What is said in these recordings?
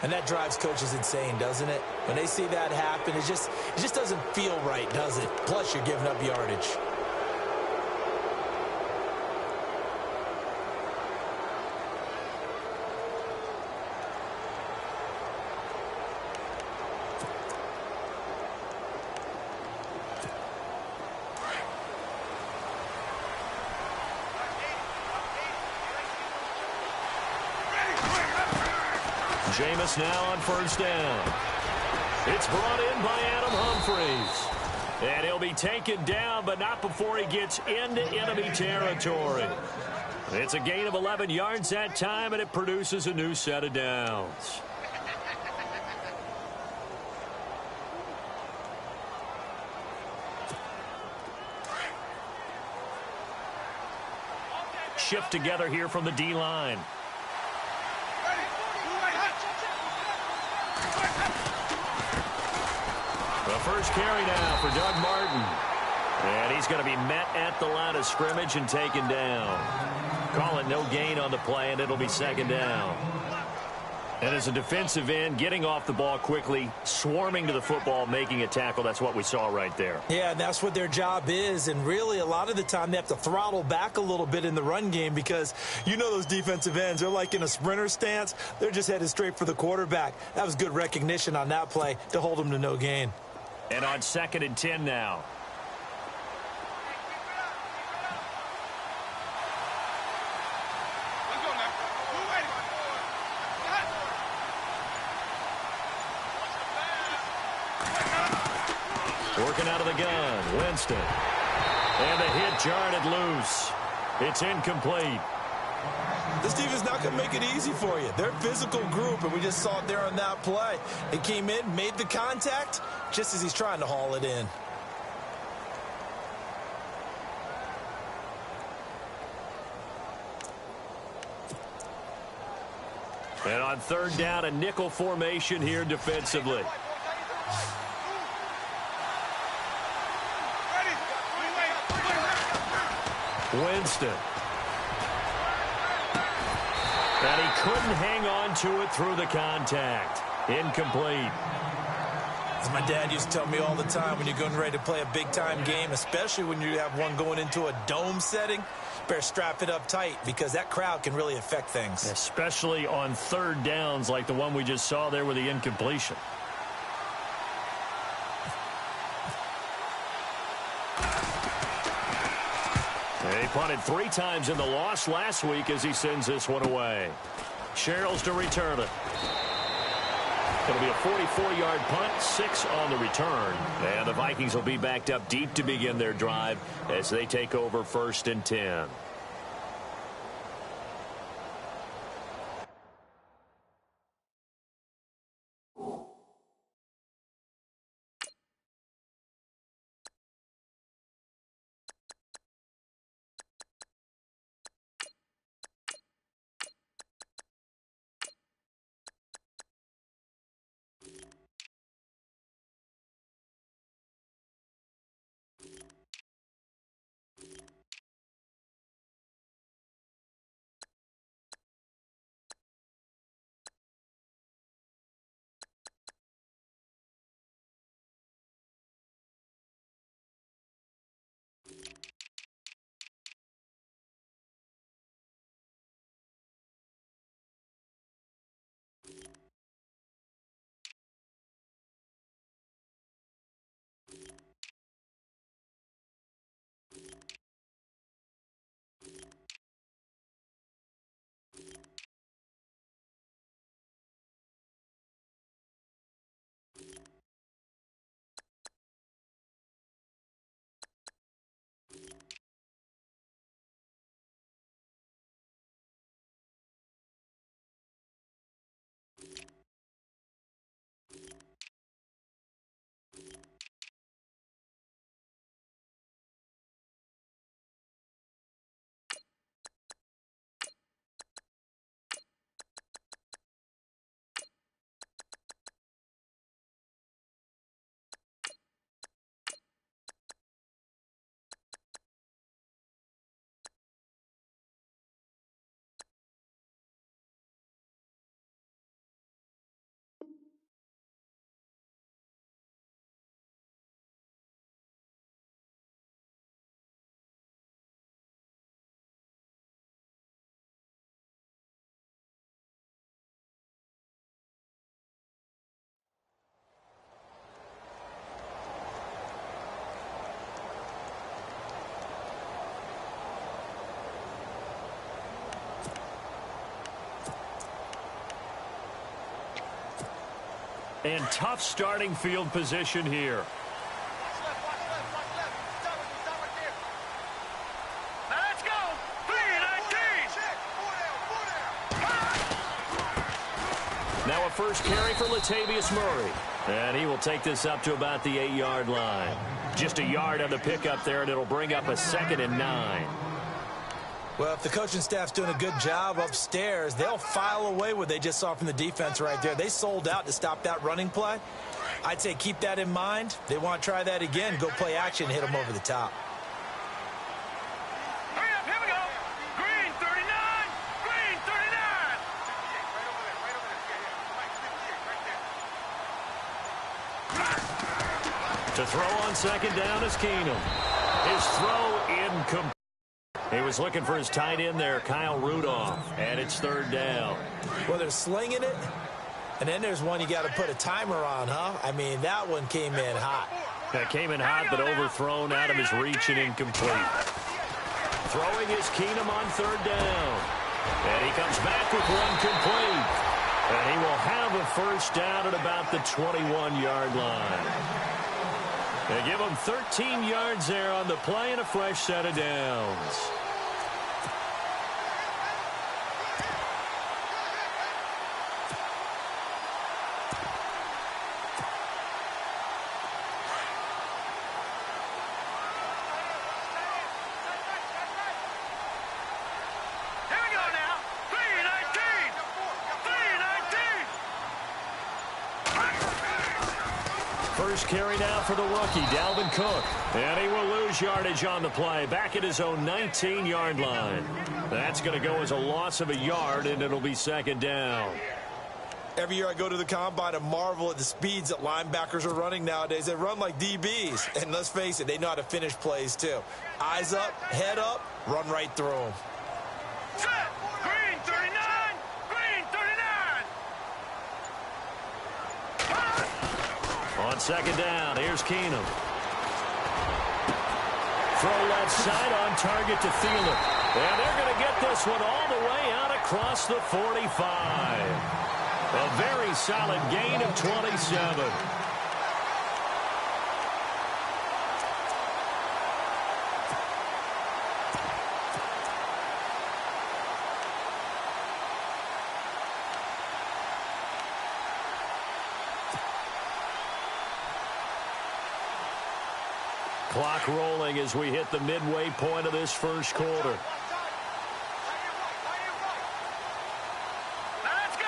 And that drives coaches insane, doesn't it? When they see that happen, it just doesn't feel right, does it? Plus, you're giving up yardage. Jameis now on first down. It's brought in by Adam Humphries. And he'll be taken down, but not before he gets into enemy territory. It's a gain of 11 yards that time, and it produces a new set of downs. Shift together here from the D-line. The first carry now for Doug Martin. And he's going to be met at the line of scrimmage and taken down. Call it no gain on the play, and it'll be second down. And as a defensive end, getting off the ball quickly, swarming to the football, making a tackle, that's what we saw right there. Yeah, and that's what their job is. And really, a lot of the time, they have to throttle back a little bit in the run game because you know those defensive ends, they're like in a sprinter stance. They're just headed straight for the quarterback. That was good recognition on that play to hold them to no gain. And on 2nd and 10 now. Working out of the gun, Winston. And the hit jarred it loose. It's incomplete. This team is not going to make it easy for you. They're a physical group, and we just saw it there on that play. They came in, made the contact, just as he's trying to haul it in. And on 3rd down, a nickel formation here defensively. Winston. And he couldn't hang on to it through the contact. Incomplete. As my dad used to tell me all the time, when you're getting ready to play a big-time game, especially when you have one going into a dome setting, better strap it up tight because that crowd can really affect things. Especially on 3rd downs like the one we just saw there with the incompletion. He punted 3 times in the loss last week as he sends this one away. Sherrills to return it. It'll be a 44-yard punt, 6 on the return. And the Vikings will be backed up deep to begin their drive as they take over 1st and 10. And tough starting field position here. Let's go. 3-19. Now a first carry for Latavius Murray. And he will take this up to about the 8-yard line. Just a yard on the pickup there, and it'll bring up a 2nd and 9. Well, if the coaching staff's doing a good job upstairs, they'll file away what they just saw from the defense right there. They sold out to stop that running play. I'd say keep that in mind. They want to try that again, go play action, hit them over the top. Hurry up, here we go. Green 39. Green 39. To throw on 2nd down is Keenum. His throw incomplete. He was looking for his tight end there, Kyle Rudolph, and it's 3rd down. Well, they're slinging it, and then there's one you got to put a timer on, huh? I mean, that one came in hot. That came in hot, but overthrown out of his reach and incomplete. Throwing is Keenum on 3rd down. And he comes back with one complete. And he will have a first down at about the 21-yard line. They give him 13 yards there on the play and a fresh set of downs. Here we go now. 3-19. 3-19. First carry now for the rookie, Dalvin Cook. And he will lose yardage on the play, back at his own 19-yard line. That's going to go as a loss of a yard, and it'll be 2nd down. Every year I go to the combine and marvel at the speeds that linebackers are running nowadays. They run like DBs. And let's face it, they know how to finish plays too. Eyes up, head up, run right through them. Set. Green 39. Green 39. On 2nd down, here's Keenum. Throw left side on target to Thielen. And they're going to get this one all the way out across the 45. A very solid gain of 27. Clock rolling as we hit the midway point of this first quarter. Let's go.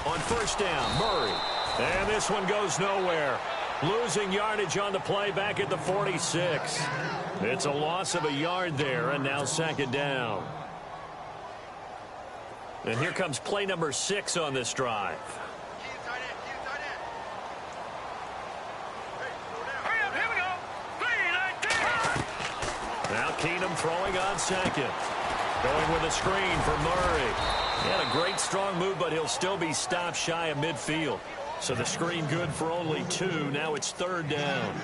3-19. On first down, Murray. And this one goes nowhere. Losing yardage on the play back at the 46. It's a loss of a yard there, and now 2nd down. And here comes play number 6 on this drive. Now Keenum throwing on 2nd. Going with a screen for Murray. He had a great strong move, but he'll still be stopped shy of midfield. So the screen good for only 2. Now it's 3rd down.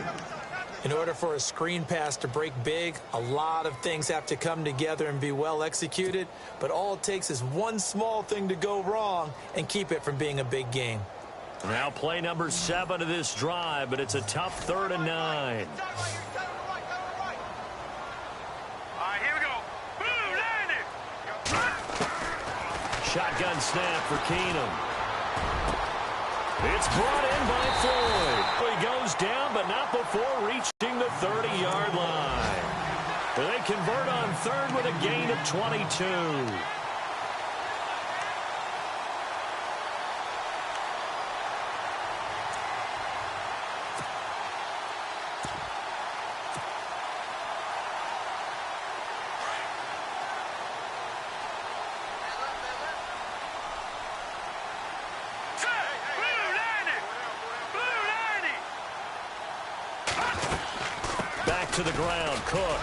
In order for a screen pass to break big, a lot of things have to come together and be well executed. But all it takes is one small thing to go wrong and keep it from being a big game. Now play number 7 of this drive, but it's a tough 3rd and 9. Shotgun snap for Keenum. It's brought in by Floyd. He goes down, but not before reaching the 30-yard line. They convert on 3rd with a gain of 22. To the ground, Cook.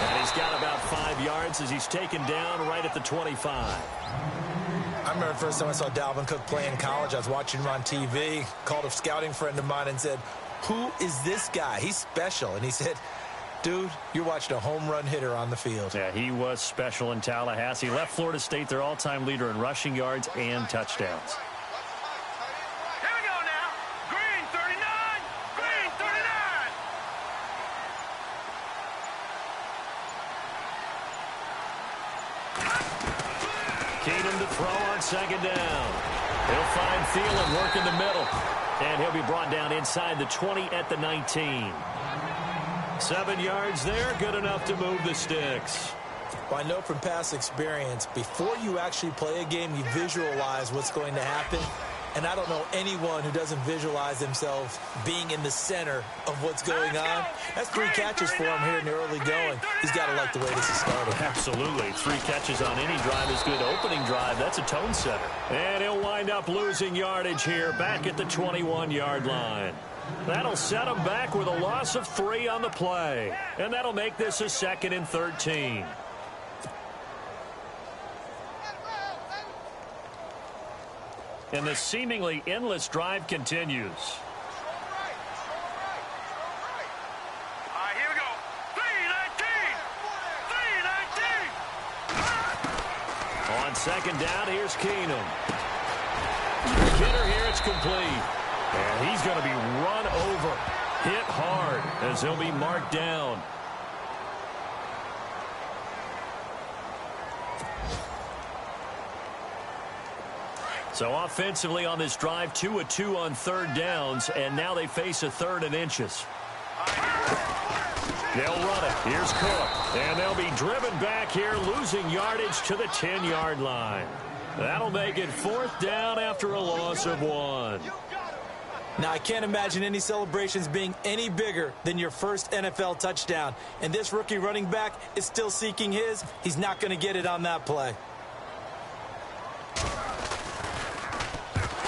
And he's got about 5 yards as he's taken down right at the 25. I remember the first time I saw Dalvin Cook play in college. I was watching him on TV, called a scouting friend of mine and said, "Who is this guy? He's special." And he said, Dude, you're watching a home run hitter on the field. Yeah, he was special in Tallahassee. Left Florida State their all-time leader in rushing yards and touchdowns. Here we go now. Green 39. Green 39. Keenum to throw on second down. He'll find Thielen work in the middle. And he'll be brought down inside the 20 at the 19. 7 yards there, good enough to move the sticks. Well, I know from past experience, before you actually play a game, you visualize what's going to happen. And I don't know anyone who doesn't visualize themselves being in the center of what's going on. That's 3 catches for him here in the early going. He's got to like the way this is started. Absolutely. 3 catches on any drive is good. Opening drive, that's a tone setter. And he'll wind up losing yardage here back at the 21-yard line. That'll set him back with a loss of 3 on the play. And that'll make this a 2nd and 13. And the seemingly endless drive continues. All right, here we go. 319. 319. On second down, here's Keenum. Hitter here, it's complete. And he's going to be run over, hit hard, as he'll be marked down. So offensively on this drive, 2 of 2 on third downs, and now they face a 3rd and inches. They'll run it. Here's Cook. And they'll be driven back here, losing yardage to the 10-yard line. That'll make it 4th down after a loss of 1. Now, I can't imagine any celebrations being any bigger than your first NFL touchdown. And this rookie running back is still seeking his. He's not going to get it on that play.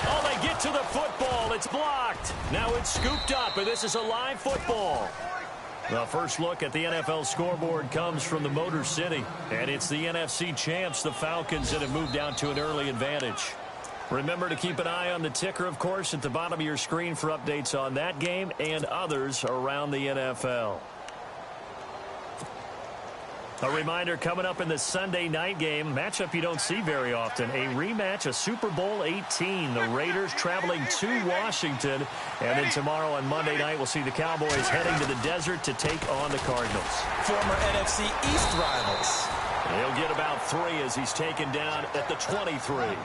Oh, they get to the football. It's blocked. Now it's scooped up, and this is a live football. The first look at the NFL scoreboard comes from the Motor City. And it's the NFC champs, the Falcons, that have moved down to an early advantage. Remember to keep an eye on the ticker, of course, at the bottom of your screen for updates on that game and others around the NFL. A reminder coming up in the Sunday night game, matchup you don't see very often, a rematch of Super Bowl 18. The Raiders traveling to Washington. And then tomorrow on Monday night, we'll see the Cowboys heading to the desert to take on the Cardinals. Former NFC East rivals. He'll get about 3 as he's taken down at the 23.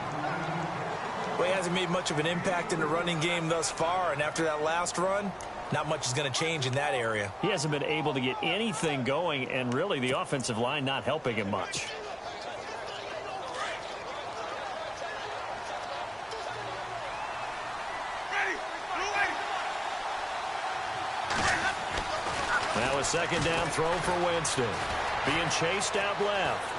Well, he hasn't made much of an impact in the running game thus far, and after that last run, not much is going to change in that area. He hasn't been able to get anything going, and really the offensive line not helping him much. Now a second down throw for Winston. Being chased out left.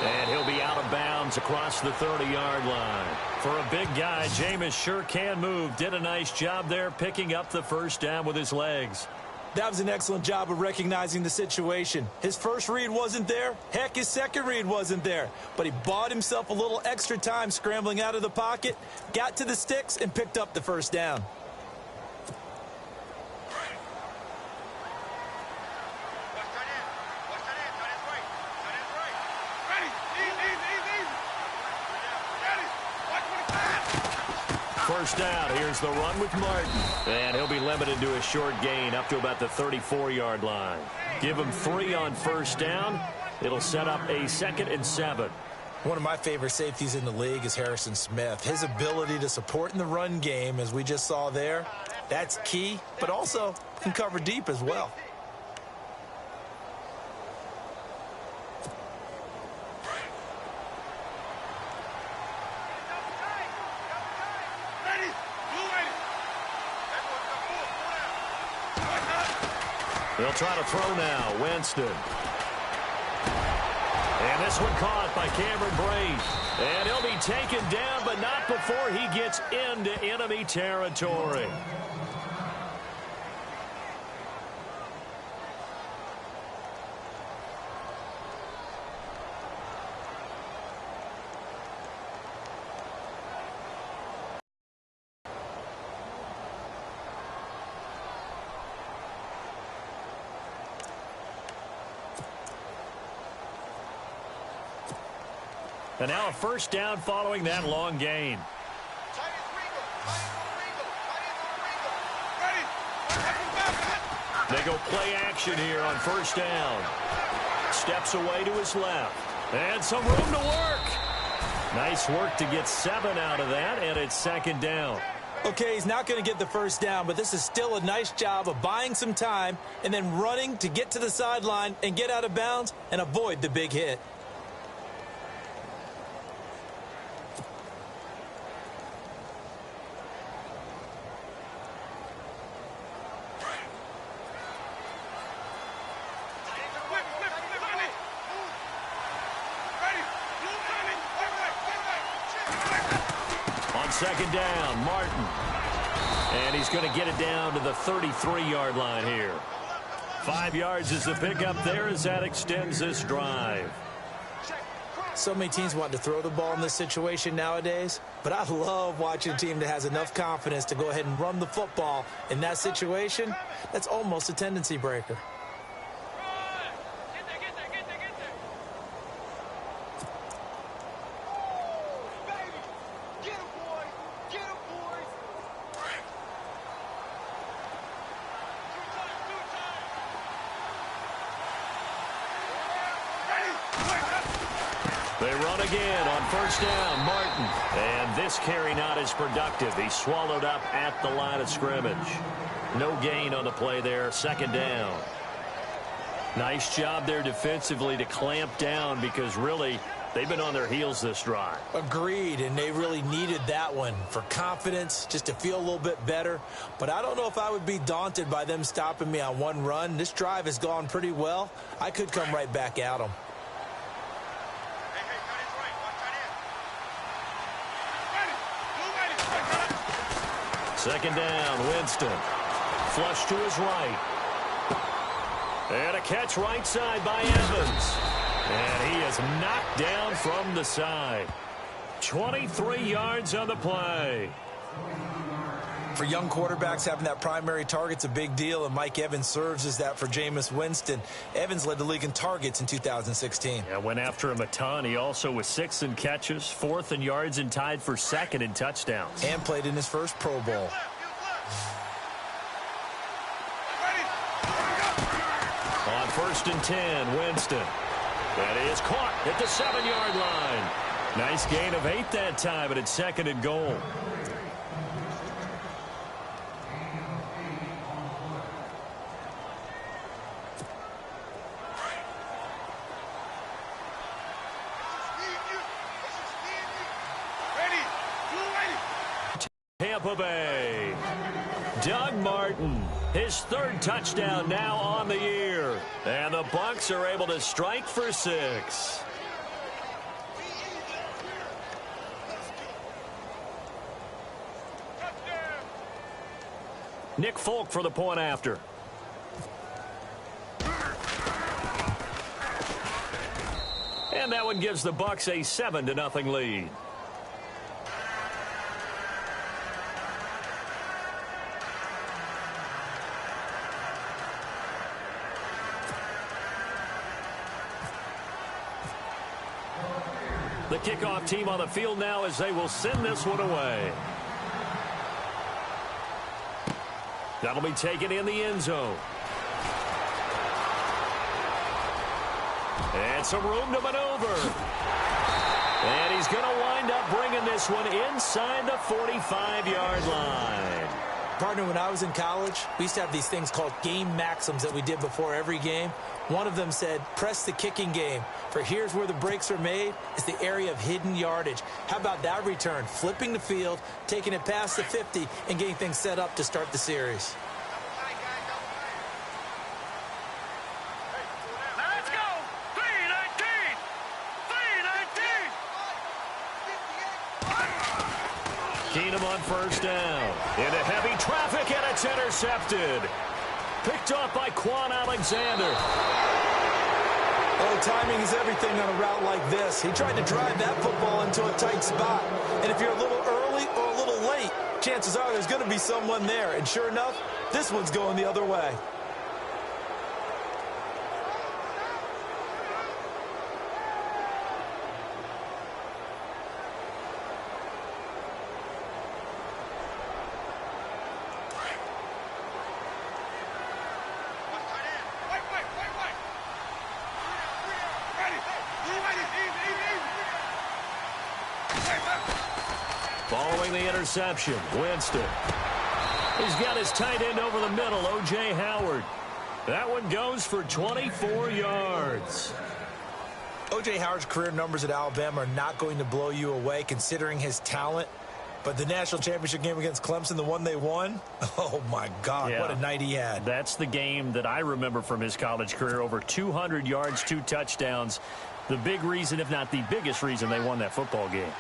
And he'll be out of bounds across the 30-yard line. For a big guy, Jameis sure can move. Did a nice job there picking up the first down with his legs. That was an excellent job of recognizing the situation. His first read wasn't there. Heck, his second read wasn't there. But he bought himself a little extra time scrambling out of the pocket, got to the sticks, and picked up the first down. First down, here's the run with Martin. And he'll be limited to a short gain up to about the 34-yard line. Give him 3 on first down. It'll set up a 2nd and 7. One of my favorite safeties in the league is Harrison Smith. His ability to support in the run game, as we just saw there, that's key, but also can cover deep as well. They'll try to throw now. Winston. And this one caught by Cameron Brate. And he'll be taken down, but not before he gets into enemy territory. And now a first down following that long gain. They go play action here on first down. Steps away to his left. And some room to work. Nice work to get 7 out of that, and it's second down. Okay, he's not going to get the first down, but this is still a nice job of buying some time and then running to get to the sideline and get out of bounds and avoid the big hit. Second down, Martin. And he's going to get it down to the 33-yard line here. 5 yards is the pickup there as that extends this drive. So many teams want to throw the ball in this situation nowadays, but I love watching a team that has enough confidence to go ahead and run the football in that situation. That's almost a tendency breaker. They run again on first down, Martin. And this carry not as productive. He's swallowed up at the line of scrimmage. No gain on the play there, second down. Nice job there defensively to clamp down because really they've been on their heels this drive. Agreed, and they really needed that one for confidence, just to feel a little bit better. But I don't know if I would be daunted by them stopping me on one run. This drive has gone pretty well. I could come right back at them. Second down, Winston. Flush to his right. And a catch right side by Evans. And he is knocked down from the side. 23 yards on the play. For young quarterbacks, having that primary target's a big deal, and Mike Evans serves as that for Jameis Winston. Evans led the league in targets in 2016. Yeah, went after him a ton. He also was 6th in catches, 4th in yards, and tied for 2nd in touchdowns. And played in his first Pro Bowl. On 1st and 10, Winston. That is caught at the 7-yard line. Nice gain of 8 that time, but it's 2nd and goal. Tampa Bay. Doug Martin, his 3rd touchdown now on the year. And the Bucs are able to strike for 6. Nick Folk for the point after. And that one gives the Bucs a 7-0 lead. The kickoff team on the field now as they will send this one away. That'll be taken in the end zone. And some room to maneuver. And he's going to wind up bringing this one inside the 45-yard line. Partner, when I was in college, we used to have these things called game maxims that we did before every game. One of them said, press the kicking game. For here's where the breaks are made, is the area of hidden yardage. How about that return? Flipping the field, taking it past the 50, and getting things set up to start the series. Let's go! 319! 319! Keenum on first down. Into heavy traffic, and it's intercepted. Picked off by Quan Alexander. Oh, timing is everything on a route like this. He tried to drive that football into a tight spot. And if you're a little early or a little late, chances are there's going to be someone there. And sure enough, this one's going the other way. Following the interception, Winston. He's got his tight end over the middle, O.J. Howard. That one goes for 24 yards. O.J. Howard's career numbers at Alabama are not going to blow you away considering his talent. But the national championship game against Clemson, the one they won, oh, my God, yeah, what a night he had. That's the game that I remember from his college career. Over 200 yards, 2 touchdowns. The big reason, if not the biggest reason, they won that football game.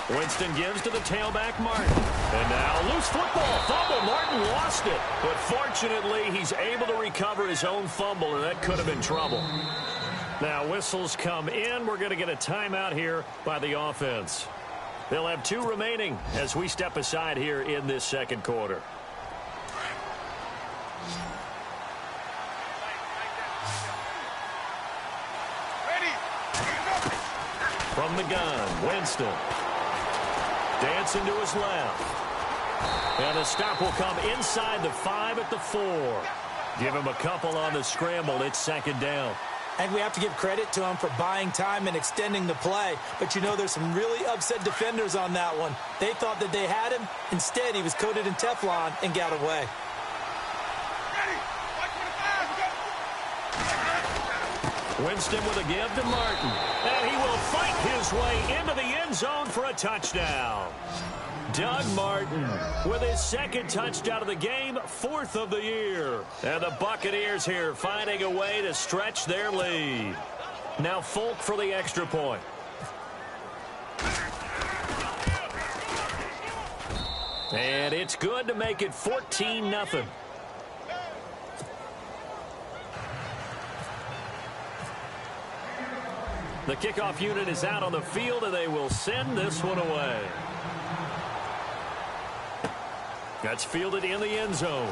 Winston gives to the tailback, Martin. And now loose football. Fumble. Martin lost it. But fortunately, he's able to recover his own fumble, and that could have been trouble. Now whistles come in. We're going to get a timeout here by the offense. They'll have 2 remaining as we step aside here in this second quarter. From the gun, Winston. Dancing to his left. And a stop will come inside the 5 at the 4. Give him a couple on the scramble. It's second down. And we have to give credit to him for buying time and extending the play. But, you know, there's some really upset defenders on that one. They thought that they had him. Instead, he was coated in Teflon and got away. Winston with a give to Martin. And he will fight his way into the end zone for a touchdown. Doug Martin with his second touchdown of the game, 4th of the year. And the Buccaneers here finding a way to stretch their lead. Now Folk for the extra point. And it's good to make it 14-0. The kickoff unit is out on the field, and they will send this one away. That's fielded in the end zone.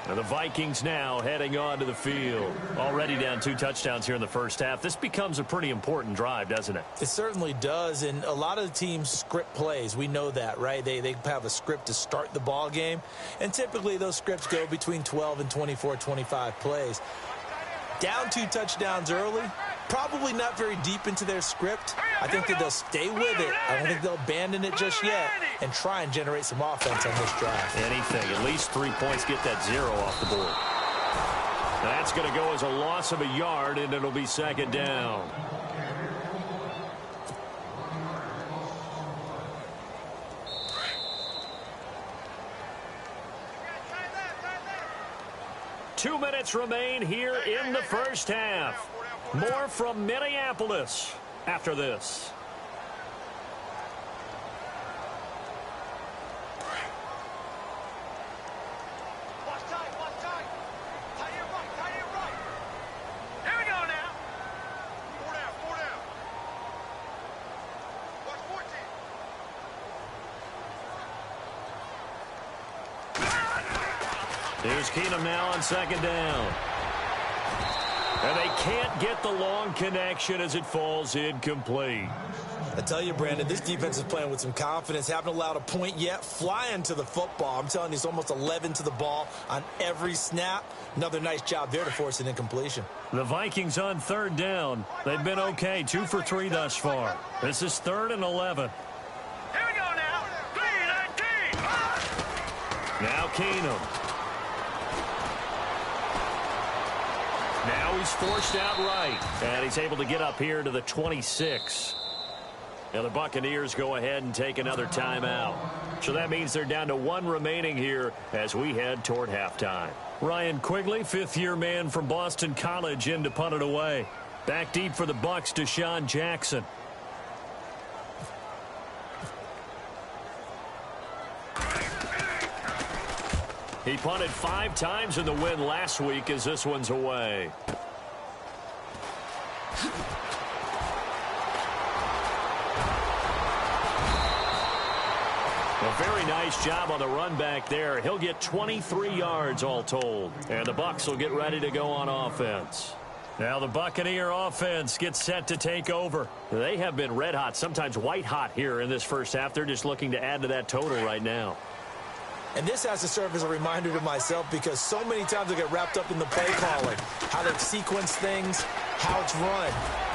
And the Vikings now heading onto the field. Already down 2 touchdowns here in the first half. This becomes a pretty important drive, doesn't it? It certainly does, and a lot of the teams script plays. We know that, right? They have a script to start the ball game, and typically those scripts go between 12 and 24, 25 plays. Down 2 touchdowns early, probably not very deep into their script. I think that they'll stay with it. I don't think they'll abandon it just yet and try and generate some offense on this drive. Anything. At least 3 points. Get that 0 off the board. That's going to go as a loss of a yard, and it'll be second down. Two minutes remain here in the first half. More from Minneapolis after this. Here we go now. 4 down, 4 down. Watch 14. Here's Keenum now on second down. And they can't get the long connection as it falls incomplete. I tell you, Brandon, this defense is playing with some confidence. Haven't allowed a point yet. Flying to the football. I'm telling you, it's almost 11 to the ball on every snap. Another nice job there to force an incompletion. The Vikings on third down. They've been okay, 2 for 3 thus far. This is 3rd and 11. Here we go now. 3-19. Now Keenum. Now he's forced out right. And he's able to get up here to the 26. Now the Buccaneers go ahead and take another timeout. So that means they're down to 1 remaining here as we head toward halftime. Ryan Quigley, 5th-year man from Boston College, in to punt it away. Back deep for the Bucs, Deshaun Jackson. He punted 5 times in the win last week as this one's away. A very nice job on the run back there. He'll get 23 yards all told. And the Bucs will get ready to go on offense. Now the Buccaneer offense gets set to take over. They have been red hot, sometimes white hot here in this first half. They're just looking to add to that total right now. And this has to serve as a reminder to myself because so many times I get wrapped up in the play calling, how they sequence things, how it's run.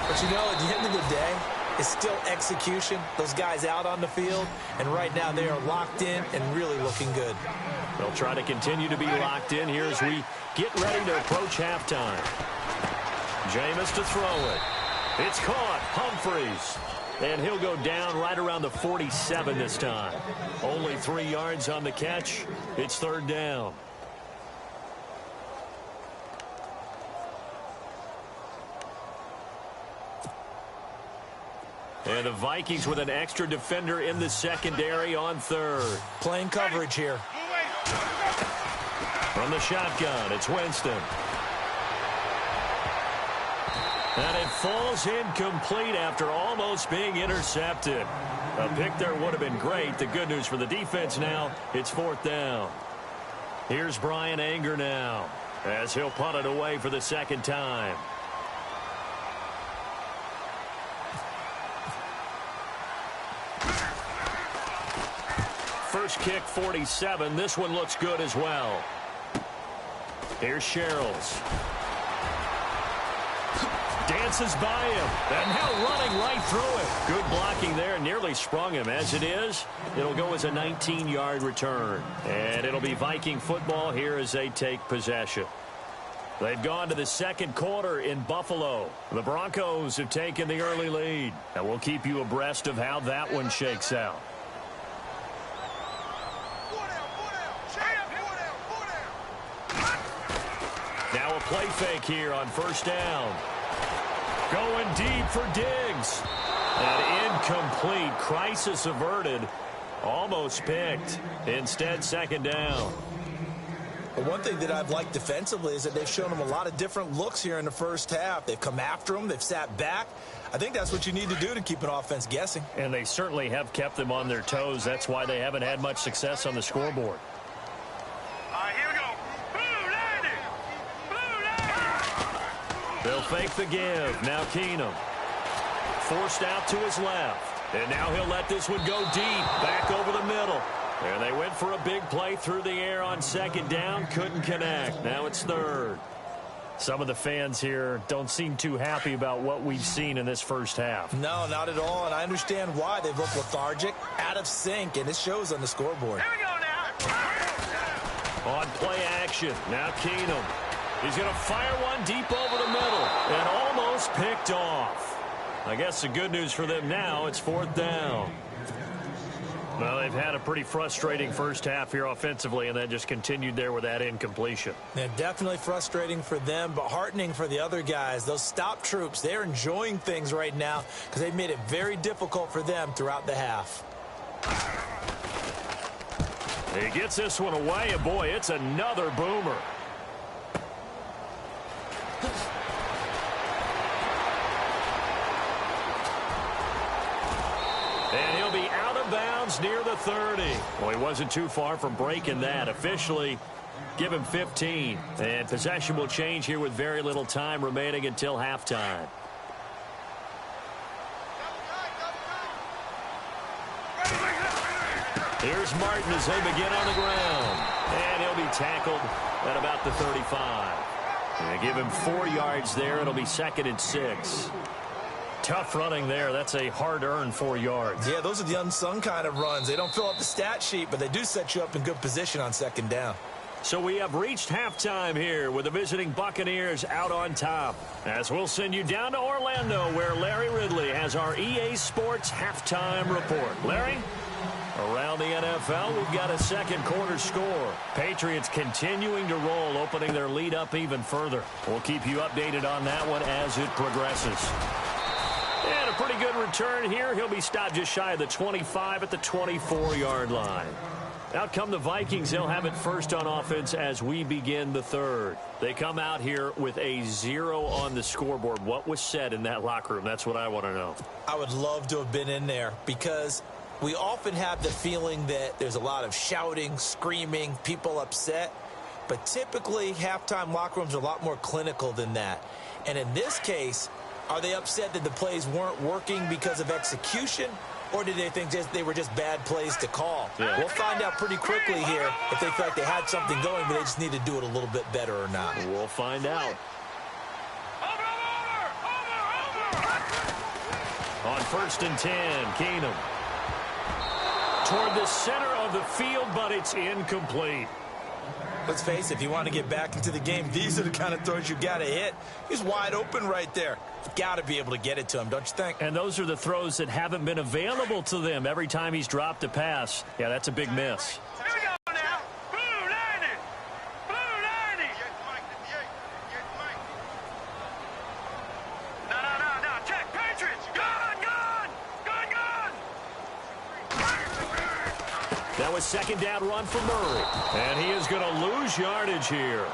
But you know, at the end of the day, it's still execution. Those guys out on the field, and right now they are locked in and really looking good. They'll try to continue to be locked in here as we get ready to approach halftime. Jameis to throw it. It's caught. Humphreys. And he'll go down right around the 47 this time. Only 3 yards on the catch. It's third down. And the Vikings with an extra defender in the secondary on third. Playing coverage here. From the shotgun, it's Winston. And it falls incomplete after almost being intercepted. A pick there would have been great. The good news for the defense now, it's fourth down. Here's Brian Anger now as he'll punt it away for the second time. First kick, 47. This one looks good as well. Here's Sherrills. Dances by him, and now running right through it. Good blocking there, nearly sprung him. As it is, it'll go as a 19-yard return. And it'll be Viking football here as they take possession. They've gone to the second quarter in Buffalo. The Broncos have taken the early lead. And we'll keep you abreast of how that one shakes out. Now a play fake here on first down. Going deep for Diggs. And incomplete. Crisis averted. Almost picked. Instead, second down. But one thing that I've liked defensively is that they've shown them a lot of different looks here in the first half. They've come after them. They've sat back. I think that's what you need to do to keep an offense guessing. And they certainly have kept them on their toes. That's why they haven't had much success on the scoreboard. Here we go. Blue landing. Blue landing. They'll fake the give. Now Keenum. Forced out to his left. And now he'll let this one go deep. Back over the middle. And they went for a big play through the air on second down. Couldn't connect. Now it's third. Some of the fans here don't seem too happy about what we've seen in this first half. No, not at all. And I understand why. They've looked lethargic, out of sync, and it shows on the scoreboard. Here we go now. On play action. Now Keenum. He's going to fire one deep over the middle. And almost picked off. I guess the good news for them now, it's fourth down. Well, they've had a pretty frustrating first half here offensively, and then just continued there with that incompletion. Yeah, definitely frustrating for them, but heartening for the other guys. Those stop troops, they're enjoying things right now because they've made it very difficult for them throughout the half. He gets this one away, and boy, it's another boomer. And he'll be out of bounds near the 30. Well, he wasn't too far from breaking that. Officially, give him 15. And possession will change here with very little time remaining until halftime. Here's Martin as they begin on the ground. And he'll be tackled at about the 35. And give him 4 yards there. It'll be second and 6. Tough running there. That's a hard-earned 4 yards. Yeah, those are the unsung kind of runs. They don't fill up the stat sheet, but they do set you up in good position on second down. So we have reached halftime here with the visiting Buccaneers out on top. As we'll send you down to Orlando, where Larry Ridley has our EA Sports halftime report. Larry? Around the NFL, we've got a second quarter score. Patriots continuing to roll, opening their lead up even further. We'll keep you updated on that one as it progresses. And a pretty good return here. He'll be stopped just shy of the 25 at the 24-yard line. Out come the Vikings. They'll have it first on offense as we begin the third. They come out here with a 0 on the scoreboard. What was said in that locker room? That's what I want to know. I would love to have been in there because we often have the feeling that there's a lot of shouting, screaming, people upset. But typically, halftime locker rooms are a lot more clinical than that. And in this case, are they upset that the plays weren't working because of execution, Or did they think they were just bad plays to call? Yeah. We'll find out pretty quickly here if they feel like they had something going, but they just need to do it a little bit better or not. We'll find out. On 1st and 10, Keenum. Toward the center of the field, but it's incomplete. Let's face it, if you want to get back into the game, these are the kind of throws you got to hit. He's wide open right there. You've got to be able to get it to him, don't you think? And those are the throws that haven't been available to them every time he's dropped a pass. Yeah, that's a big miss. Here we go now. Blue 90. Blue 90. No. Check. Patriots. Gun. That was 2nd down run for Murray. And he is going to lose yardage here.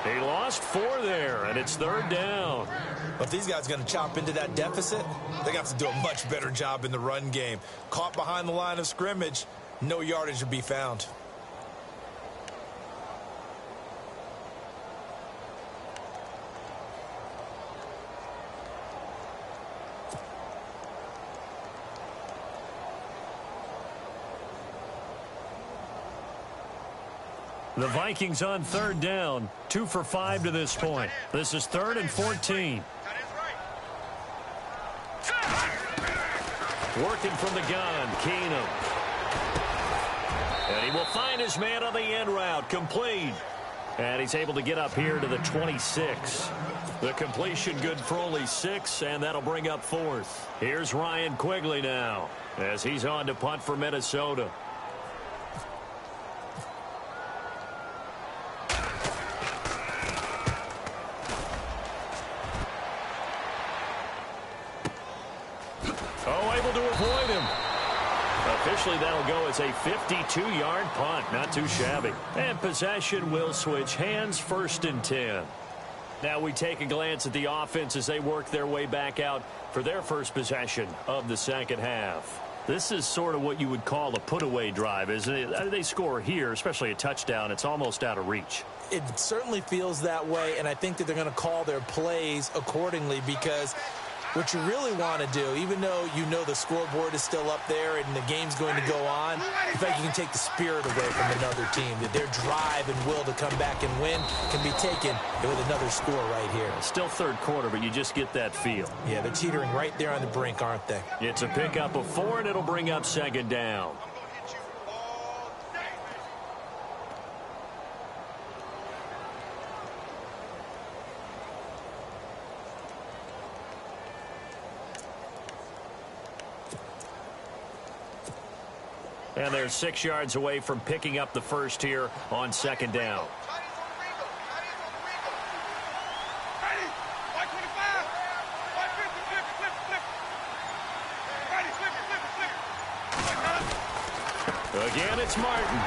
He lost 4 there, and it's 3rd down. If these guys are going to chop into that deficit, they're going to have to do a much better job in the run game. Caught behind the line of scrimmage, no yardage to be found. The Vikings on 3rd down, 2 for 5 to this point. This is 3rd and 14. Working from the gun, Keenum. And he will find his man on the end route, complete. And he's able to get up here to the 26. The completion good for only 6, and that'll bring up 4th. Here's Ryan Quigley now, as he's on to punt for Minnesota. Officially, that'll go as a 52-yard punt. Not too shabby. And possession will switch hands, 1st and 10. Now we take a glance at the offense as they work their way back out for their first possession of the 2nd half. This is sort of what you would call a put-away drive, isn't it? They score here, especially a touchdown. It's almost out of reach. It certainly feels that way, and I think that they're going to call their plays accordingly because what you really want to do, even though you know the scoreboard is still up there and the game's going to go on, in fact, you can take the spirit away from another team. That their drive and will to come back and win can be taken with another score right here. Still 3rd quarter, but you just get that feel. Yeah, they're teetering right there on the brink, aren't they? It's a pickup of 4, and it'll bring up 2nd down. And they're 6 yards away from picking up the first here on 2nd down. Again, it's Martin.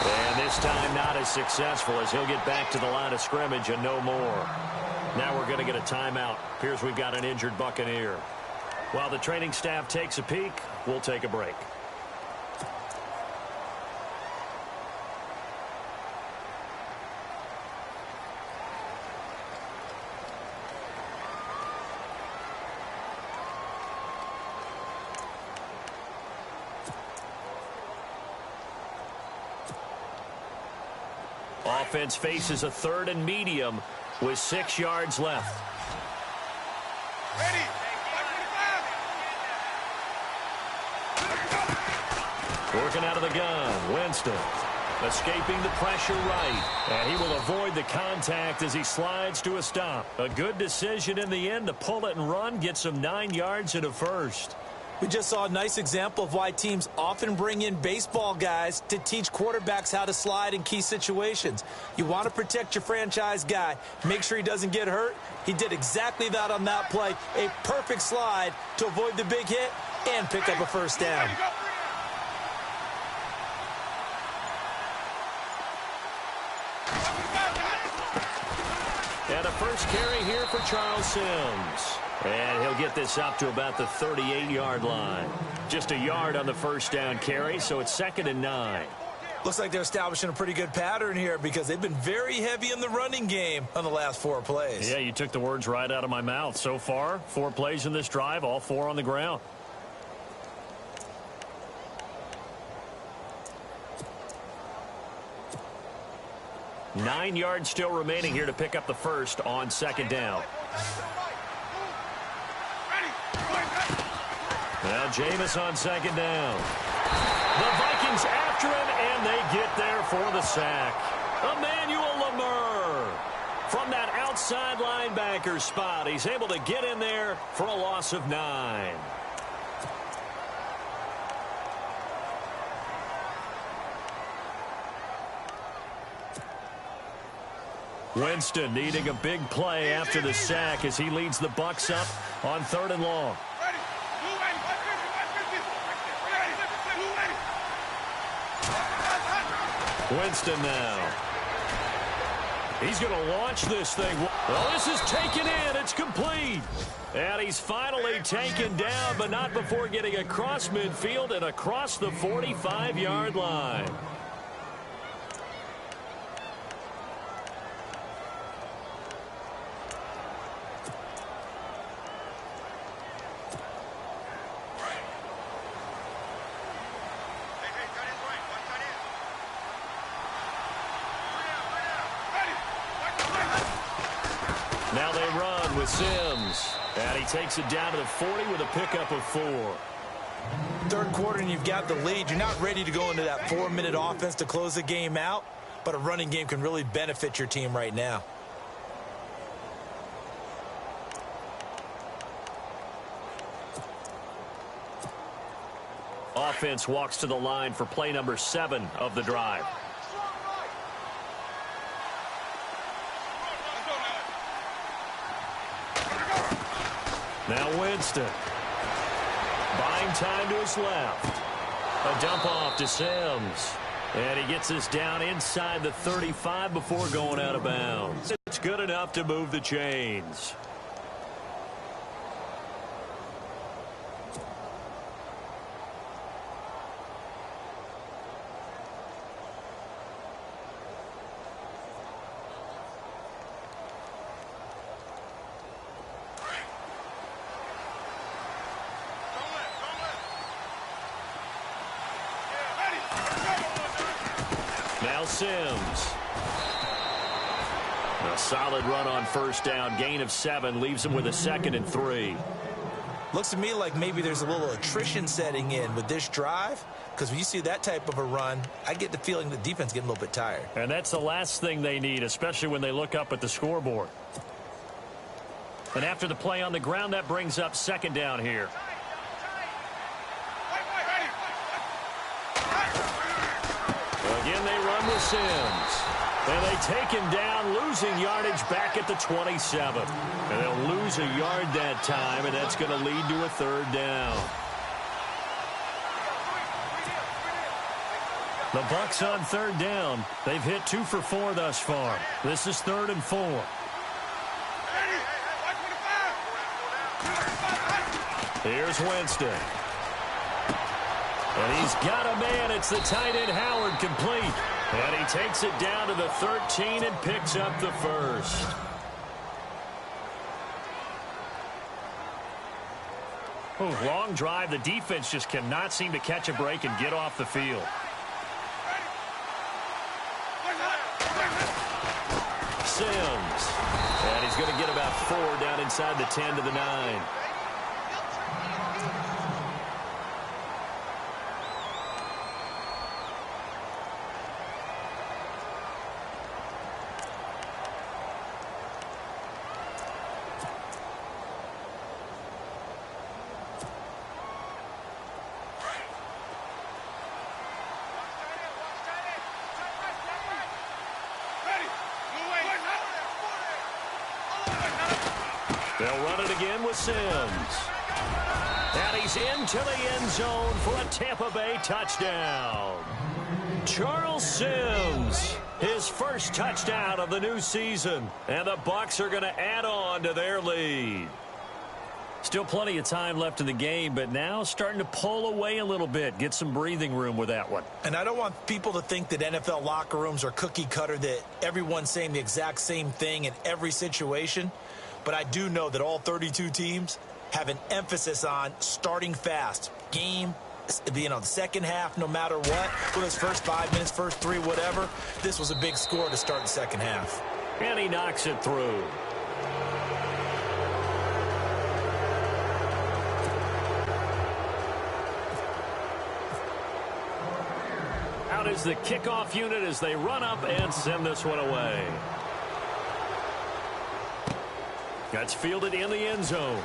And this time not as successful as he'll get back to the line of scrimmage and no more. Now we're going to get a timeout. Appears we've got an injured Buccaneer. While the training staff takes a peek, we'll take a break. Offense faces a 3rd and medium with 6 yards left. Ready. Working out of the gun, Winston. Escaping the pressure right. And he will avoid the contact as he slides to a stop. A good decision in the end to pull it and run, get some 9 yards and a first. We just saw a nice example of why teams often bring in baseball guys to teach quarterbacks how to slide in key situations. You want to protect your franchise guy. Make sure he doesn't get hurt. He did exactly that on that play. A perfect slide to avoid the big hit and pick up a first down. And a first carry here for Charles Sims. And he'll get this up to about the 38-yard line. Just a yard on the first down carry, so it's 2nd and 9. Looks like they're establishing a pretty good pattern here because they've been very heavy in the running game on the last 4 plays. Yeah, you took the words right out of my mouth. So far, 4 plays in this drive, all 4 on the ground. 9 yards still remaining here to pick up the first on second down. Now Jameis on second down. The Vikings after him, and they get there for the sack. Emmanuel Lamur from that outside linebacker spot. He's able to get in there for a loss of 9. Winston needing a big play after the sack as he leads the Bucs up on 3rd and long. Winston now. He's going to launch this thing. Well, this is taken in. It's complete. And he's finally taken down, but not before getting across midfield and across the 45-yard line. Now they run with Sims. And he takes it down to the 40 with a pickup of 4. Third quarter and you've got the lead. You're not ready to go into that 4-minute offense to close the game out, but a running game can really benefit your team right now. Offense walks to the line for play number 7 of the drive. Now Winston. Buying time to his left. A dump off to Sims. And he gets this down inside the 35 before going out of bounds. It's good enough to move the chains. Now Sims. A solid run on first down. Gain of 7 leaves him with a 2nd and 3. Looks to me like maybe there's a little attrition setting in with this drive, because when you see that type of a run, I get the feeling the defense is getting a little bit tired. And that's the last thing they need, especially when they look up at the scoreboard. And after the play on the ground, that brings up 2nd down here. Again, they run with Sims. And they take him down, losing yardage back at the 27. And they'll lose a yard that time, and that's going to lead to a 3rd down. The Bucs on 3rd down. They've hit 2 for 4 thus far. This is 3rd and 4. Here's Winston. And he's got a man. It's the tight end Howard, complete. And he takes it down to the 13 and picks up the first. Ooh, long drive. The defense just cannot seem to catch a break and get off the field. Sims. And he's going to get about 4 down inside the 10 to the 9. They'll run it again with Sims. And he's into the end zone for a Tampa Bay touchdown. Charles Sims, his first touchdown of the new season. And the Bucs are going to add on to their lead. Still plenty of time left in the game, but now starting to pull away a little bit. Get some breathing room with that one. And I don't want people to think that NFL locker rooms are cookie cutter, that everyone's saying the exact same thing in every situation. But I do know that all 32 teams have an emphasis on starting fast, game the second half, no matter what, for those first 5 minutes, first 3, whatever, this was a big score to start the second half. And he knocks it through. Out is the kickoff unit as they run up and send this one away. That's fielded in the end zone.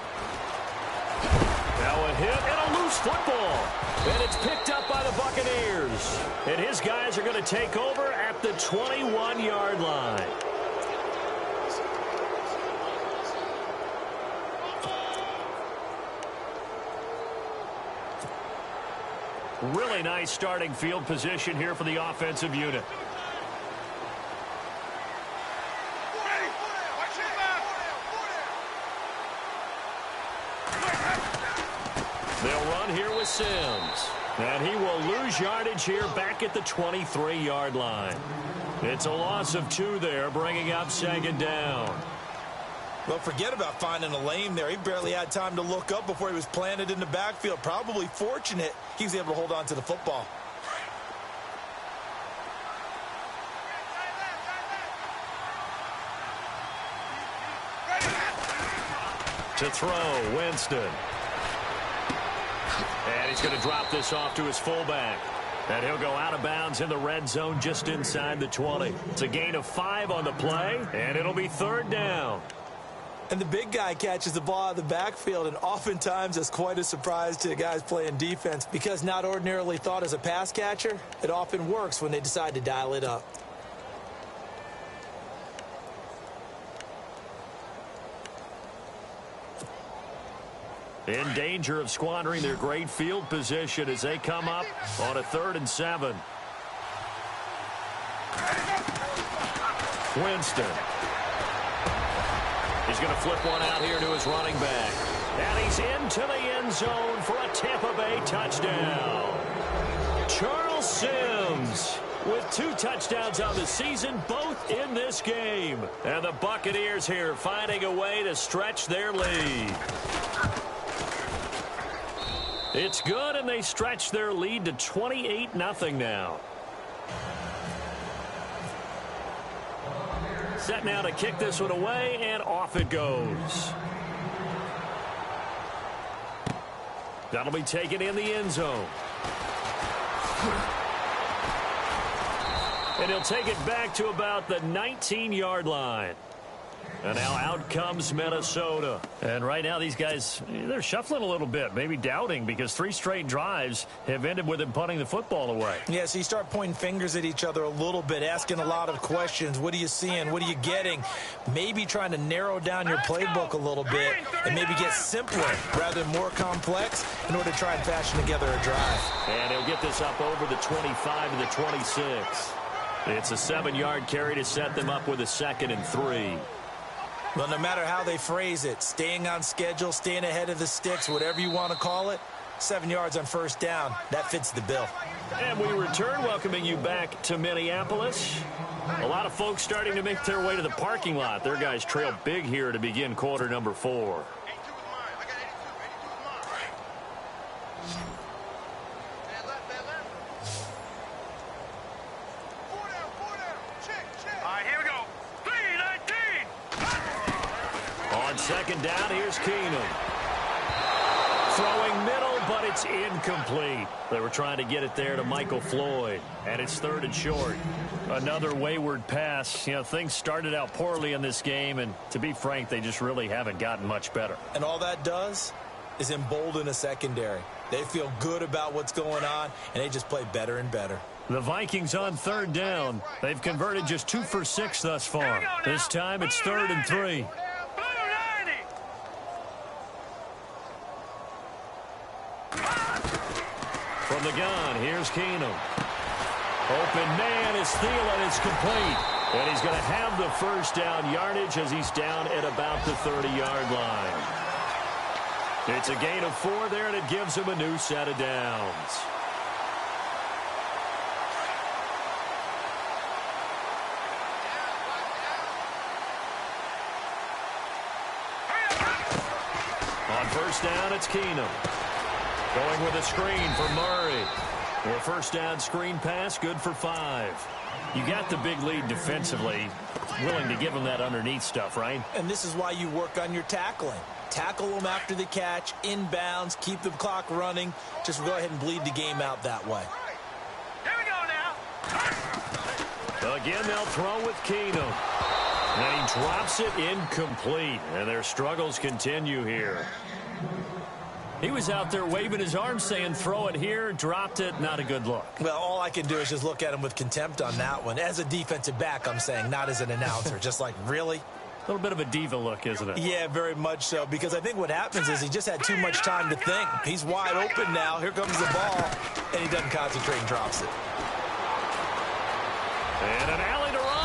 Now a hit and a loose football. And it's picked up by the Buccaneers. And his guys are going to take over at the 21-yard line. Really nice starting field position here for the offensive unit. They'll run here with Sims. And he will lose yardage here back at the 23-yard line. It's a loss of 2 there, bringing up second down. Well, forget about finding a lane there. He barely had time to look up before he was planted in the backfield. Probably fortunate he was able to hold on to the football. To throw, Winston. And he's going to drop this off to his fullback. And he'll go out of bounds in the red zone just inside the 20. It's a gain of 5 on the play, and it'll be third down. And the big guy catches the ball out of the backfield, and oftentimes it's quite a surprise to the guys playing defense because not ordinarily thought as a pass catcher, it often works when they decide to dial it up. In danger of squandering their great field position as they come up on a 3rd and 7. Winston. He's going to flip one out here to his running back. And he's into the end zone for a Tampa Bay touchdown. Charles Sims with 2 touchdowns on the season, both in this game. And the Buccaneers here finding a way to stretch their lead. It's good, and they stretch their lead to 28-0 now. Set now to kick this one away, and off it goes. That'll be taken in the end zone. And he'll take it back to about the 19-yard line. And now out comes Minnesota. And right now these guys, they're shuffling a little bit, maybe doubting, because 3 straight drives have ended with them punting the football away. Yeah, so you start pointing fingers at each other a little bit, asking a lot of questions. What are you seeing? What are you getting? Maybe trying to narrow down your playbook a little bit and maybe get simpler rather than more complex in order to try and fashion together a drive. And he'll get this up over the 25 to the 26. It's a 7-yard carry to set them up with a 2nd and 3. Well, no matter how they phrase it, staying on schedule, staying ahead of the sticks, whatever you want to call it, 7 yards on first down, that fits the bill. And we return, welcoming you back to Minneapolis. A lot of folks starting to make their way to the parking lot. Their guys trail big here to begin quarter number 4. Second down, here's Keenum. Throwing middle, but it's incomplete. They were trying to get it there to Michael Floyd, and it's 3rd and short. Another wayward pass. You know, things started out poorly in this game, and to be frank, they just really haven't gotten much better. And all that does is embolden a secondary. They feel good about what's going on, and they just play better and better. The Vikings on 3rd down. They've converted just 2 for 6 thus far. This time it's 3rd and 3. From the gun, here's Keenum. Open man is Thielen. It's complete. And he's going to have the first down yardage as he's down at about the 30-yard line. It's a gain of 4 there, and it gives him a new set of downs. On first down, it's Keenum. Going with a screen for Murray. A first down screen pass, good for 5. You got the big lead defensively. Willing to give them that underneath stuff, right? And this is why you work on your tackling. Tackle them after the catch, inbounds, keep the clock running. Just go ahead and bleed the game out that way. Here we go now. Again, they'll throw with Keenum. And he drops it incomplete. And their struggles continue here. He was out there waving his arms saying, throw it here, dropped it, not a good look. Well, all I can do is just look at him with contempt on that one. As a defensive back, I'm saying, not as an announcer. Just like, really? A little bit of a diva look, isn't it? Yeah, very much so, because I think what happens is he just had too much time to think. He's wide open now. Here comes the ball, and he doesn't concentrate and drops it. And an alley to run.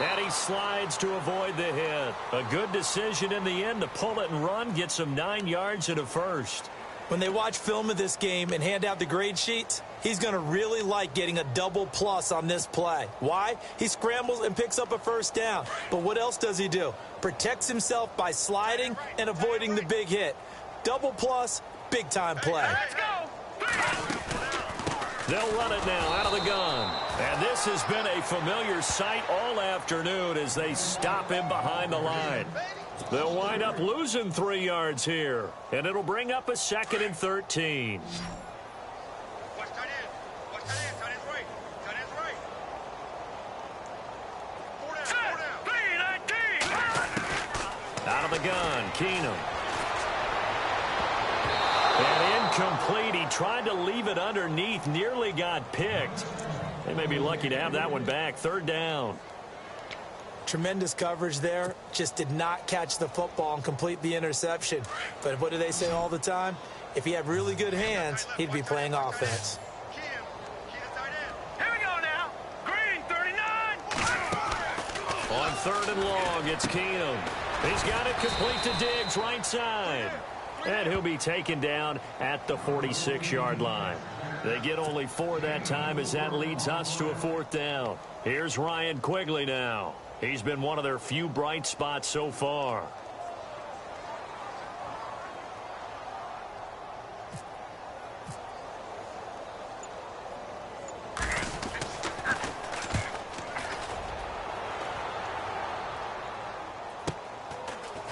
And he slides to avoid the hit. A good decision in the end to pull it and run, gets him 9 yards and a first. When they watch film of this game and hand out the grade sheets, he's going to really like getting a double plus on this play. Why? He scrambles and picks up a first down. But what else does he do? Protects himself by sliding and avoiding the big hit. Double plus, big-time play. Let's go. They'll run it now out of the gun. And this has been a familiar sight all afternoon as they stop him behind the line. They'll wind up losing 3 yards here. And it'll bring up a 2nd and 13. Watch tight end. Watch tight end. Tight end's right. Tight end's right. 4 down. 4 down. Out of the gun, Keenum. And incomplete. He tried to leave it underneath, nearly got picked. They may be lucky to have that one back. 3rd down. Tremendous coverage there. Just did not catch the football and complete the interception. But what do they say all the time? If he had really good hands, he'd be playing offense. Key him. Key the tight end. Here we go now. Green, 39. On 3rd and long, it's Keenum. He's got it complete to Diggs, right side. And he'll be taken down at the 46-yard line. They get only 4 that time as that leads us to a 4th down. Here's Ryan Quigley now. He's been one of their few bright spots so far.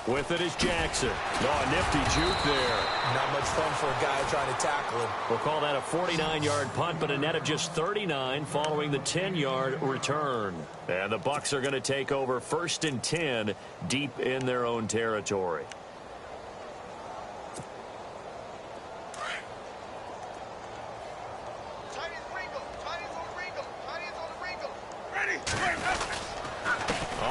With it is Jackson. Oh, a nifty juke there. Not much fun for a guy trying to tackle him. We'll call that a 49-yard punt, but a net of just 39 following the 10-yard return. And the Bucs are going to take over 1st and 10 deep in their own territory. Tight end's Ringo. Tight end's on Ringo. Tight end's on the Ringo. Ready.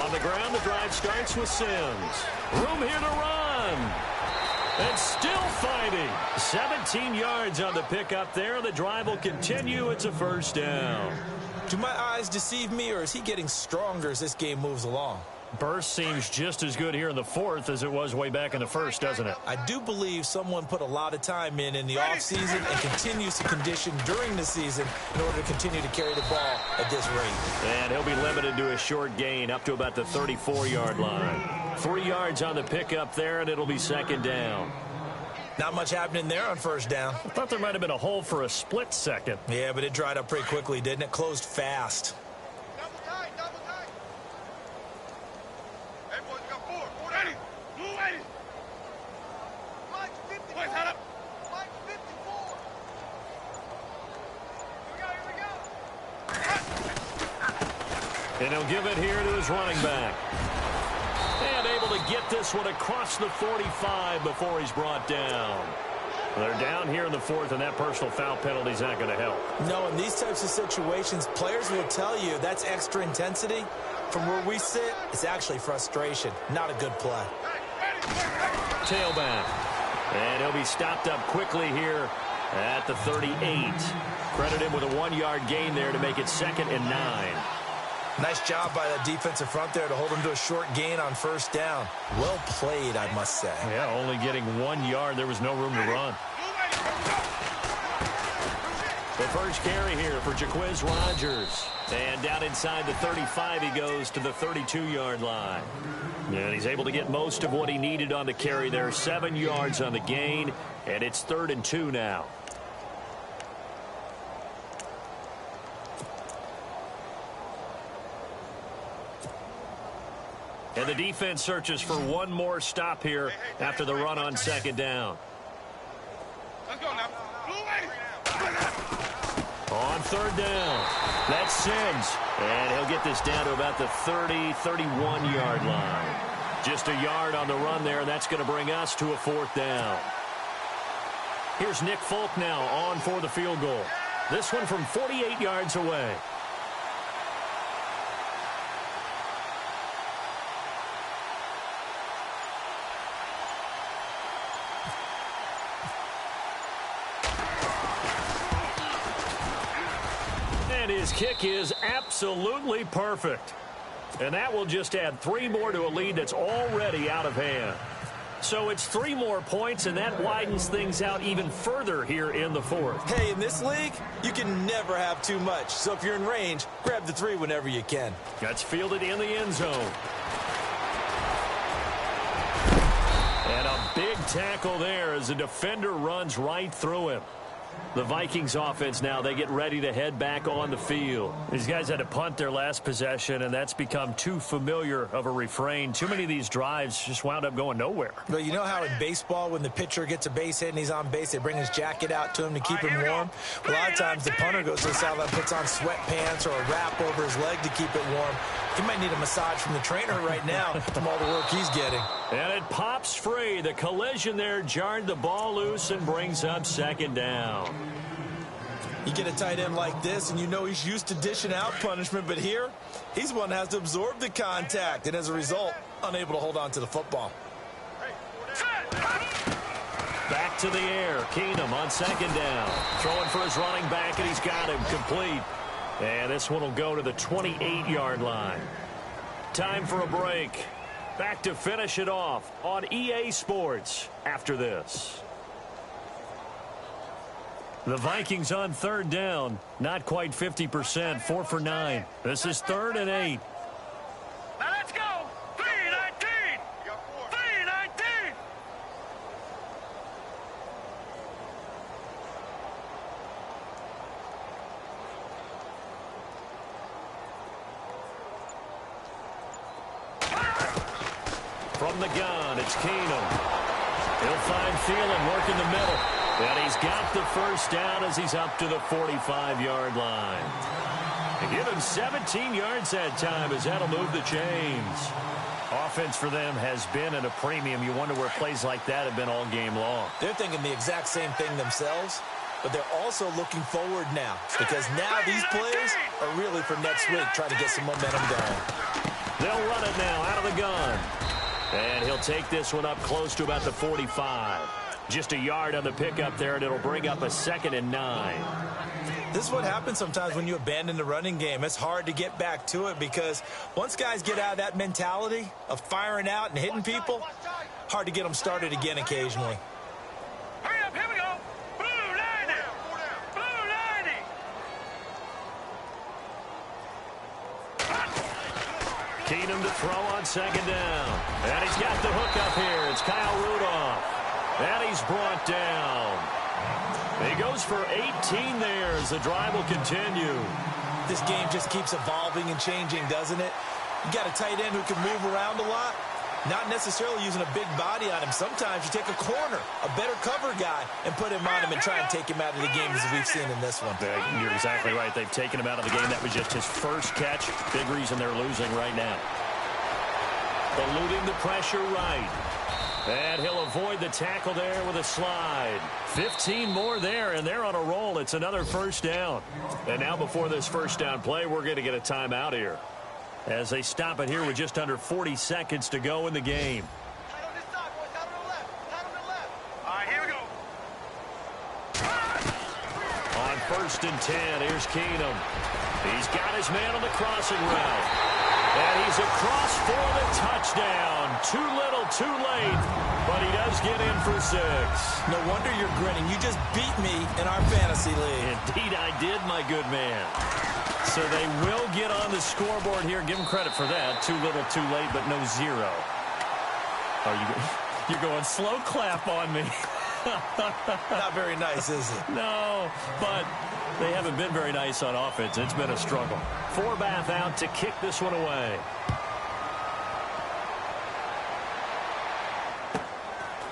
On the ground, the drive starts with Sims. Room here to run. And still fighting. 17 yards on the pickup there. The drive will continue. It's a 1st down. Do my eyes deceive me, or is he getting stronger as this game moves along? Burst seems just as good here in the 4th as it was way back in the 1st, doesn't it? I do believe someone put a lot of time in the offseason and continues to condition during the season in order to continue to carry the ball at this rate. And he'll be limited to a short gain up to about the 34-yard line. 3 yards on the pickup there, and it'll be 2nd down. Not much happening there on 1st down. I thought there might have been a hole for a split second. Yeah, but it dried up pretty quickly, didn't it? Closed fast. Double tight. Double tight. Hey, boys, we got 4. 4 down. Blue 80. Mike 54. Boys, head up. Mike 54. Here we go. And he'll give it here to his running back. And able to get this one across the 45 before he's brought down. They're down here in the 4th, and that personal foul penalty is not going to help. No, in these types of situations, players will tell you that's extra intensity. From where we sit, it's actually frustration. Not a good play. Tailback. And he'll be stopped up quickly here at the 38. Credit him with a 1-yard gain there to make it 2nd and 9. Nice job by that defensive front there to hold him to a short gain on 1st down. Well played, I must say. Yeah, only getting 1 yard. There was no room to run. The first carry here for Jaquiz Rodgers. And down inside the 35, he goes to the 32-yard line. And he's able to get most of what he needed on the carry there. 7 yards on the gain. And it's 3rd and 2 now. And the defense searches for one more stop here after the run on 2nd down. Let's go now. On 3rd down. That sends. And he'll get this down to about the 30, 31-yard line. Just a yard on the run there, and that's going to bring us to a 4th down. Here's Nick Folk now on for the field goal. This one from 48 yards away. And his kick is absolutely perfect. And that will just add 3 more to a lead that's already out of hand. So it's 3 more points, and that widens things out even further here in the 4th. Hey, in this league, you can never have too much. So if you're in range, grab the 3 whenever you can. That's fielded in the end zone. And a big tackle there as the defender runs right through him. The Vikings offense now, they get ready to head back on the field. These guys had to punt their last possession, and that's become too familiar of a refrain. Too many of these drives just wound up going nowhere. But you know how in baseball, when the pitcher gets a base hit and he's on base, they bring his jacket out to him to keep him warm? A lot of times the punter goes to the sideline, puts on sweatpants or a wrap over his leg to keep it warm. He might need a massage from the trainer right now from all the work he's getting. And it pops free. The collision there jarred the ball loose and brings up 2nd down. You get a tight end like this, and you know he's used to dishing out punishment, but here, he's the one that has to absorb the contact, and as a result, unable to hold on to the football. Back to the air. Keenum on 2nd down. Throwing for his running back, and he's got him complete. And this one will go to the 28-yard line. Time for a break. Back to finish it off on EA Sports after this. The Vikings on 3rd down. Not quite 50%. 4 for 9. This is 3rd and 8. Now let's go. 3-19. 3-19. From the gun, it's Keenum. He'll find Thielen working the middle. And he's got the first down as he's up to the 45-yard line. And give him 17 yards that time as that'll move the chains. Offense for them has been at a premium. You wonder where plays like that have been all game long. They're thinking the exact same thing themselves, but they're also looking forward now because now these plays are really for next week, trying to get some momentum going. They'll run it now out of the gun. And he'll take this one up close to about the 45. Just a yard on the pickup there, and it'll bring up a 2nd and 9. This is what happens sometimes when you abandon the running game. It's hard to get back to it because once guys get out of that mentality of firing out and hitting people, hard to get them started again occasionally. Hurry up, here we go. Blue 90. Blue 90. Keenum to throw on 2nd down. And he's got the hook up here. It's Kyle Rudolph. And he's brought down. He goes for 18 there as the drive will continue. This game just keeps evolving and changing, doesn't it? You got a tight end who can move around a lot, not necessarily using a big body on him. Sometimes you take a corner, a better cover guy, and put him on him and try and take him out of the game as we've seen in this one. You're exactly right. They've taken him out of the game. That was just his first catch. Big reason they're losing right now. Eluding the pressure right. And he'll avoid the tackle there with a slide. 15 more there, and they're on a roll. It's another first down. And now before this first down play, we're going to get a timeout here as they stop it here with just under 40 seconds to go in the game. All right, here we go. On 1st and 10, here's Keenum. He's got his man on the crossing route. And he's across for the touchdown. Too little, too late, but he does get in for 6. No wonder you're grinning. You just beat me in our fantasy league. Indeed, I did, my good man. So they will get on the scoreboard here. Give them credit for that. Too little, too late, but no 0. You're going slow clap on me. Not very nice, is it? No, but they haven't been very nice on offense. It's been a struggle. Forbath out to kick this one away.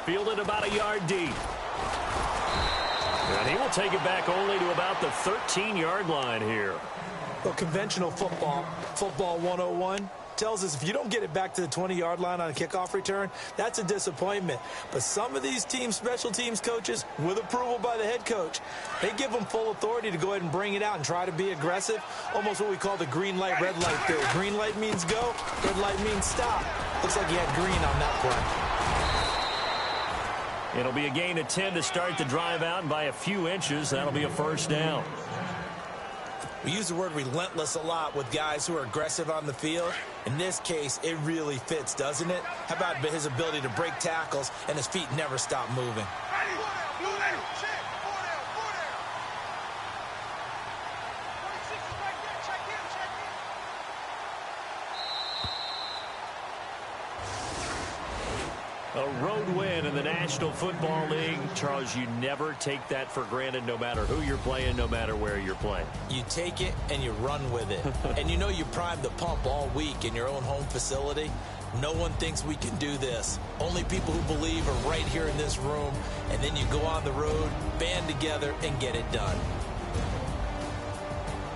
Fielded about a yard deep. And he will take it back only to about the 13-yard line here. Well, conventional football 101, tells us if you don't get it back to the 20-yard line on a kickoff return, that's a disappointment. But some of these teams, special teams coaches, with approval by the head coach, they give them full authority to go ahead and bring it out and try to be aggressive, almost what we call the green light, red light theory. Green light means go, red light means stop. Looks like he had green on that play. It'll be a gain of 10 to start the drive out, and by a few inches, that'll be a first down. We use the word relentless a lot with guys who are aggressive on the field. In this case, it really fits, doesn't it? How about his ability to break tackles and his feet never stop moving? A road win in the National Football League. Charles, you never take that for granted, no matter who you're playing, no matter where you're playing. You take it and you run with it. And you know you primed the pump all week in your own home facility. No one thinks we can do this. Only people who believe are right here in this room. And then you go on the road, band together, and get it done.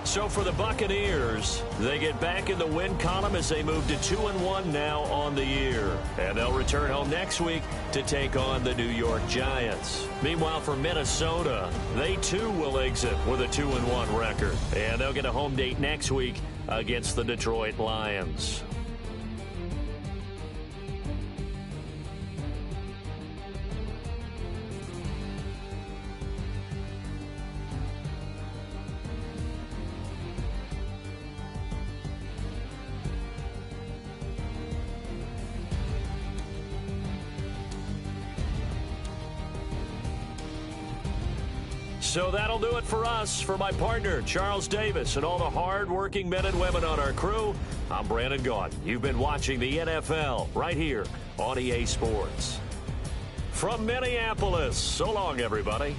So for the Buccaneers, they get back in the win column as they move to 2-1 now on the year. And they'll return home next week to take on the New York Giants. Meanwhile, for Minnesota, they too will exit with a 2-1 record. And they'll get a home date next week against the Detroit Lions. So that'll do it for us. For my partner, Charles Davis, and all the hard-working men and women on our crew, I'm Brandon Gaudin. You've been watching the NFL right here on EA Sports. From Minneapolis, so long, everybody.